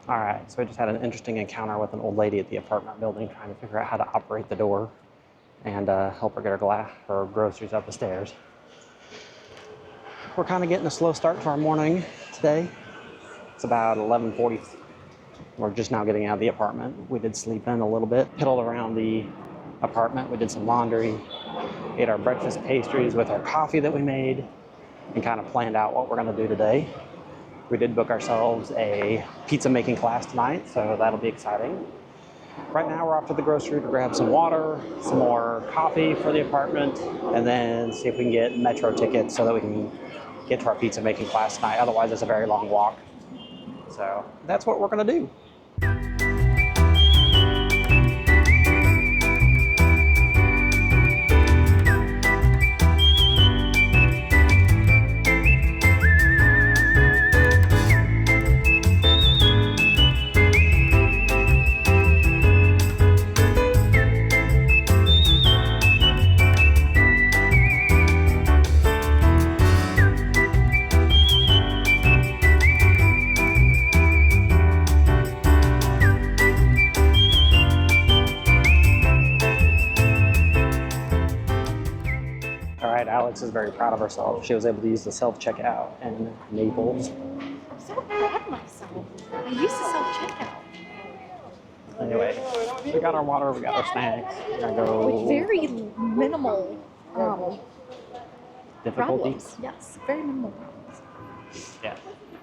All right, so I just had an interesting encounter with an old lady at the apartment building trying to figure out how to operate the door and help her get her groceries up the stairs. We're kind of getting a slow start to our morning today. It's about 11:40. We're just now getting out of the apartment. We did sleep in a little bit, piddled around the apartment. We did some laundry, ate our breakfast pastries with our coffee that we made, and kind of planned out what we're going to do today. We did book ourselves a pizza making class tonight, so that'll be exciting. Right now we're off to the grocery to grab some water, some more coffee for the apartment, and then see if we can get metro tickets so that we can get to our pizza making class tonight. Otherwise it's a very long walk. So that's what we're gonna do. Alex is very proud of herself. She was able to use the self-checkout in Naples. I'm so proud of myself. I used the self-checkout. Anyway, we got our water, we got our snacks. We're gonna go. With very minimal difficulty. problems. Yes, very minimal problems. Yeah.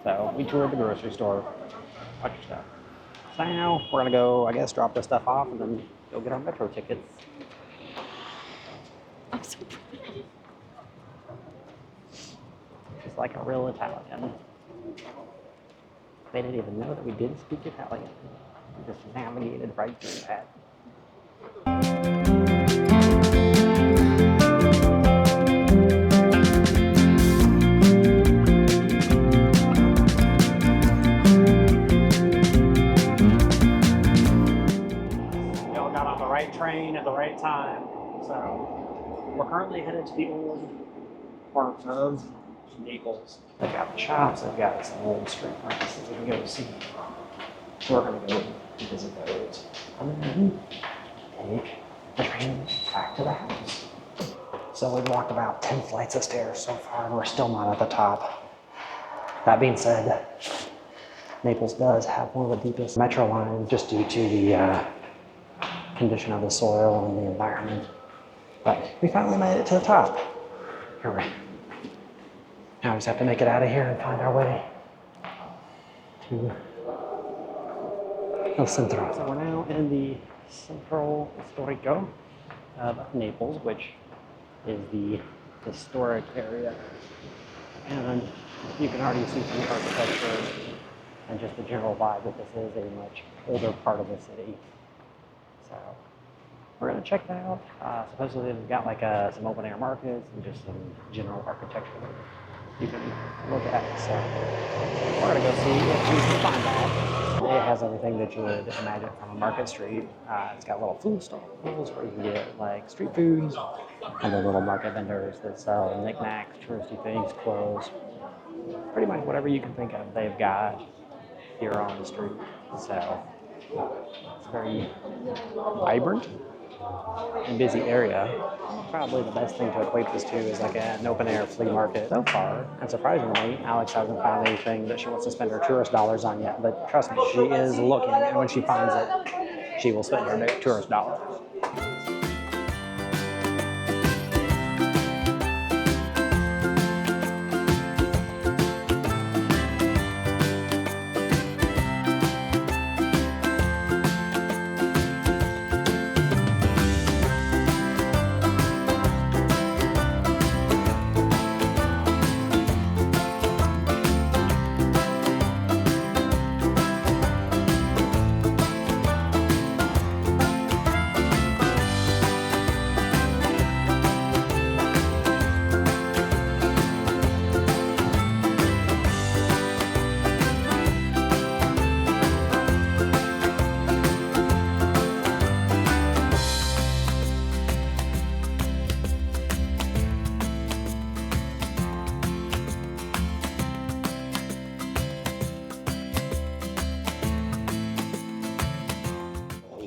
So we toured the grocery store. Watch your stuff. So now we're gonna go, I guess, drop this stuff off and then go get our metro tickets. I'm so proud. Just like a real Italian. They didn't even know that we did speak Italian. We just navigated right through that. Y'all got on the right train at the right time. So we're currently headed to the old part of Naples. They've got the shops, they've got some old street markets that we can go see. So we're going to go visit those. And then take the train back to the house. So we've walked about 10 flights of stairs so far and we're still not at the top. That being said, Naples does have one of the deepest metro lines just due to the condition of the soil and the environment. But we finally made it to the top. Here we go. Now we just have to make it out of here and find our way to El Centro. So we're now in the Centro Storico of Naples, which is the historic area. And you can already see from the architecture and just the general vibe that this is a much older part of the city. So we're gonna check that out. Supposedly they've got like some open air markets and just some general architecture you can look at. So we're gonna go see if we can find that. It has everything that you would imagine from a market street. It's got little food stalls where you can get like street foods, and the little market vendors that sell knickknacks, touristy things, clothes, pretty much whatever you can think of they've got here on the street. So it's very vibrant and busy area. Probably the best thing to equate this to is like an open air flea market so far. And surprisingly, Alex hasn't found anything that she wants to spend her tourist dollars on yet. But trust me, she is looking, and when she finds it, she will spend her tourist dollars.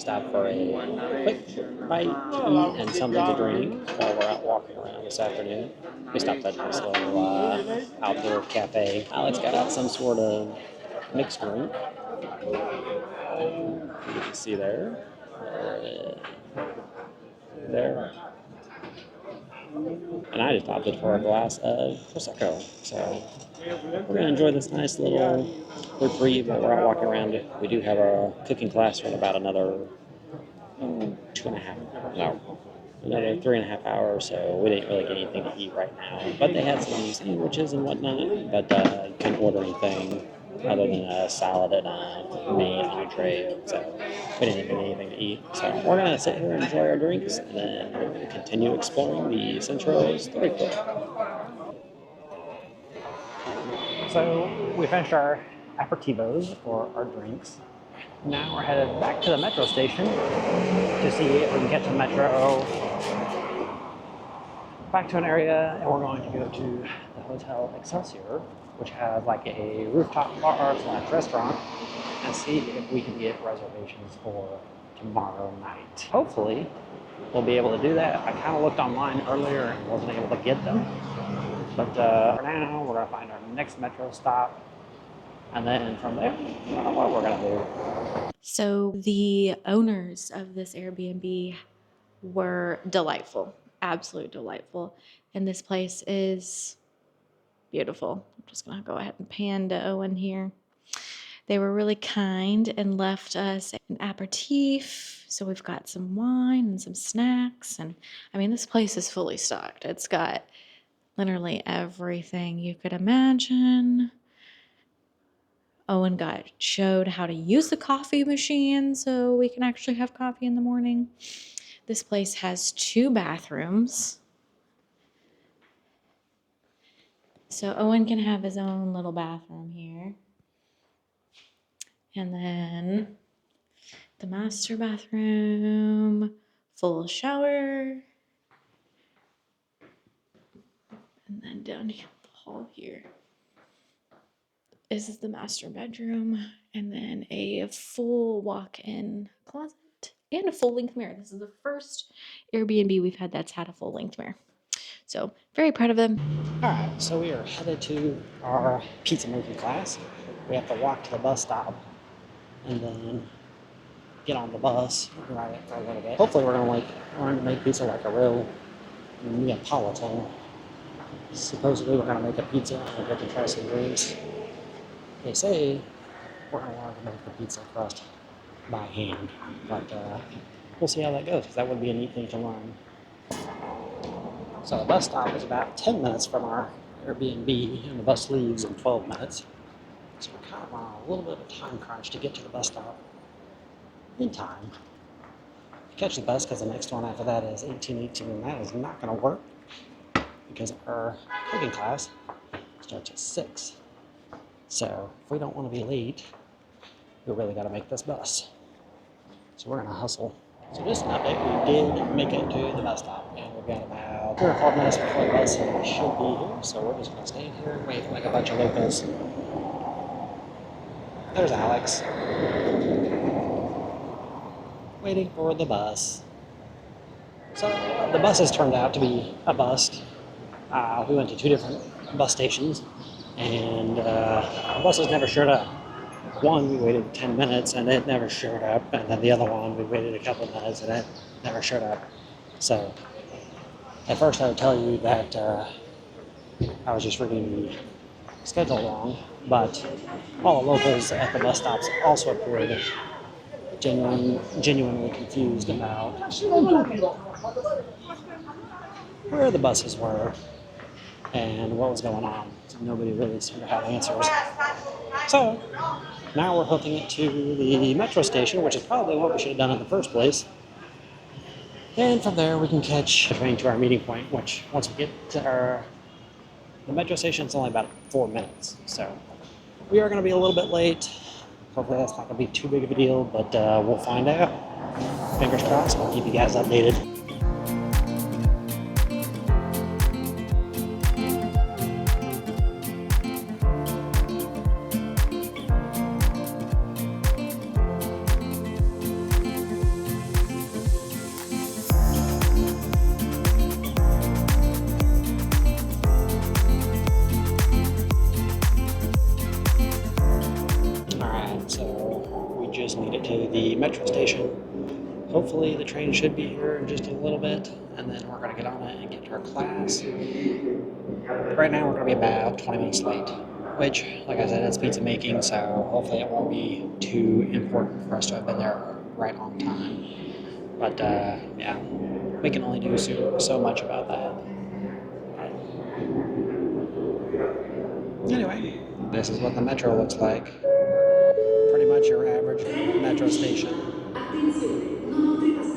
stop for a quick bite to eat and something to drink while we're out walking around this afternoon. We stopped at this little outdoor cafe. Alex got out some sort of mixed drink. You can see there. There. And I just opted for a glass of Prosecco. So we're going to enjoy this nice little reprieve while we're out walking around. We do have a cooking class for about another 2.5, no, another 3.5 hours. So we didn't really get anything to eat right now. But they had some sandwiches and whatnot. But you couldn't order anything other than a salad and a main entree. So we didn't even get anything to eat. So we're going to sit here and enjoy our drinks and then continue exploring the Centro Storico. So we finished our aperitivos or our drinks. Now we're headed back to the metro station to see if we can catch the metro back to an area, and we're going to go to the Hotel Excelsior, which has like a rooftop bar slash restaurant, and see if we can get reservations for tomorrow night. Hopefully, we'll be able to do that. I kind of looked online earlier and wasn't able to get them. But for now, we're going to find our next metro stop. And then from there, I don't know what we're going to do. So the owners of this Airbnb were delightful, absolutely delightful. And this place is beautiful. I'm just going to go ahead and pan to Owen here. They were really kind and left us an aperitif. So we've got some wine and some snacks. And I mean, this place is fully stocked. It's got literally everything you could imagine. Owen showed how to use the coffee machine so we can actually have coffee in the morning. This place has 2 bathrooms. So Owen can have his own little bathroom here. And then the master bathroom, full shower. And then down the hall here is the master bedroom, and then a full walk-in closet and a full-length mirror. This is the first Airbnb we've had that's had a full-length mirror. So very proud of them. All right, so we are headed to our pizza making class. We have to walk to the bus stop and then get on the bus, ride it for a little bit. Hopefully we're gonna learn to make pizza like a real Neapolitan. Supposedly we're gonna make a pizza and get to try some drinks. They say we're going to learn to make the pizza crust by hand, but we'll see how that goes, because that would be a neat thing to learn. So the bus stop is about 10 minutes from our Airbnb, and the bus leaves in 12 minutes. So we're kind of on a little bit of a time crunch to get to the bus stop in time to catch the bus, because the next one after that is 1818, and that is not going to work because our cooking class starts at 6. So if we don't want to be late, we really got to make this bus. So we're going to hustle. So just an update, we did make it to the bus stop, and we've got about 3 or 4 minutes before the bus should be here. So we're just going to stand here and wait like a bunch of locals. There's Alex, waiting for the bus. So the bus has turned out to be a bust. We went to 2 different bus stations, and the buses never showed up. One, we waited 10 minutes and it never showed up, and then the other one, we waited a couple minutes and it never showed up. So at first I would tell you that I was just reading the schedule wrong, but all the locals at the bus stops also appeared genuinely confused about where the buses were and what was going on. So nobody really seemed to have answers. So now we're hooking it to the metro station, which is probably what we should have done in the first place. And from there we can catch a train to our meeting point, which once we get to the metro station, it's only about 4 minutes. So we are going to be a little bit late. Hopefully that's not going to be too big of a deal, but we'll find out. Fingers crossed. I'll keep you guys updated. just made it to the metro station. Hopefully the train should be here in just a little bit, and then we're going to get on it and get to our class. Right now we're going to be about 20 minutes late, which, like I said, it's pizza making, so hopefully it won't be too important for us to have been there right on time. But yeah, we can only do so much about that. Anyway, this is what the metro looks like. Pretty much your average metro station. Attenzione, non oltrepassare.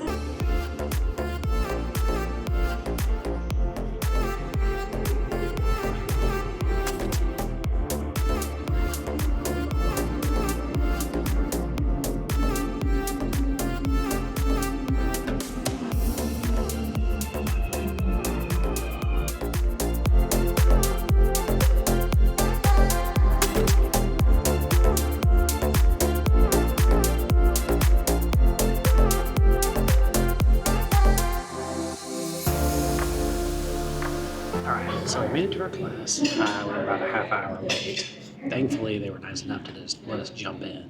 Alright, so we made it to our class. We were about a half hour late. Thankfully, they were nice enough to just let us jump in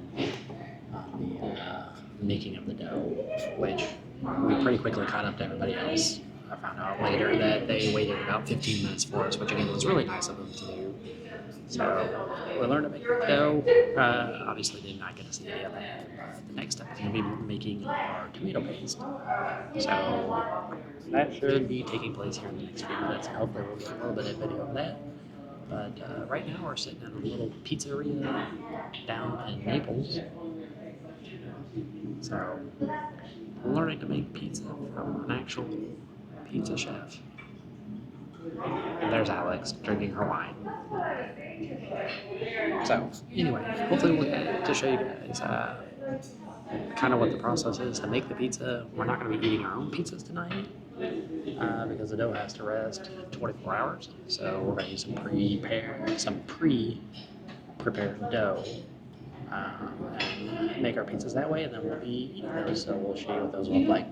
on the making of the dough, which we pretty quickly caught up to everybody else. I found out later that they waited about 15 minutes for us, which again was really nice of them to do. So we learned to make dough. Obviously, did not get to see any of that. The next step is going to be making our tomato paste. So that should be taking place here in the next few minutes, and hopefully we'll get a little bit of video of that. But right now we're sitting at a little pizzeria down in Naples. So we're learning to make pizza from an actual pizza chef. And there's Alex drinking her wine. So anyway, hopefully we'll get to show you guys kind of what the process is to make the pizza. We're not going to be eating our own pizzas tonight because the dough has to rest 24 hours. So we're going to use some pre-prepared dough and make our pizzas that way, and then we'll be eating those. So we'll show you what those look like.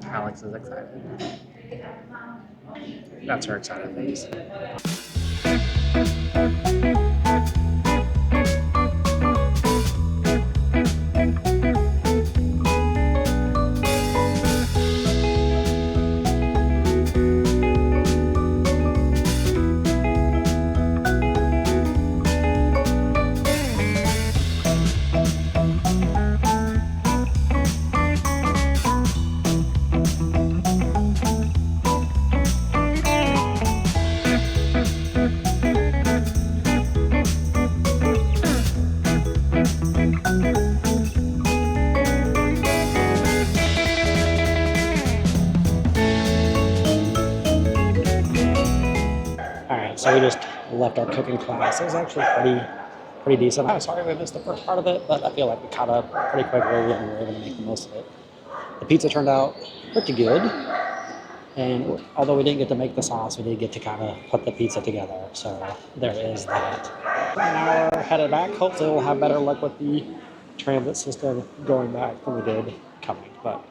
Alex is excited. That's her excited face. Alright, so we just left our cooking class. It was actually pretty decent. I'm sorry we missed the first part of it, but I feel like we caught up pretty quickly and we were able to make the most of it. The pizza turned out pretty good, and although we didn't get to make the sauce, we did get to kind of put the pizza together, so there is that. Now we're headed back. Hopefully we'll have better luck with the transit system going back than we did coming, but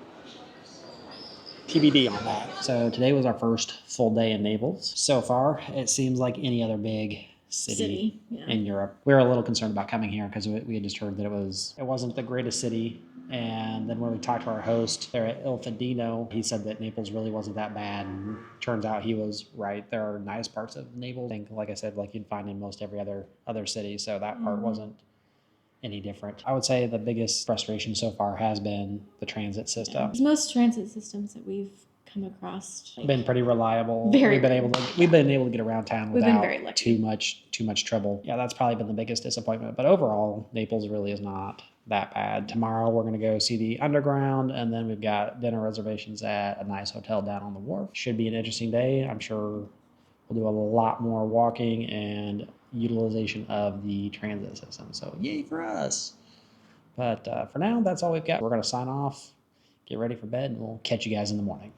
TBD on that. So today was our first full day in Naples. So far, it seems like any other big city yeah. in Europe. We were a little concerned about coming here because we had just heard that it wasn't the greatest city. And then when we talked to our host there at Il Fadino, he said that Naples really wasn't that bad. And turns out he was right. There are nice parts of Naples. I think, like I said, like you'd find in most every other city. So that part wasn't any different. I would say the biggest frustration so far has been the transit system. Yeah. Most transit systems that we've come across Been pretty reliable. Very we've been able to get around town We've been without very lucky. too much trouble. Yeah, that's probably been the biggest disappointment. But overall, Naples really is not that bad. Tomorrow we're gonna go see the underground, and then we've got dinner reservations at a nice hotel down on the wharf. Should be an interesting day. I'm sure we'll do a lot more walking and utilization of the transit system. So yay for us. But for now, that's all we've got. We're gonna sign off, get ready for bed, and we'll catch you guys in the morning.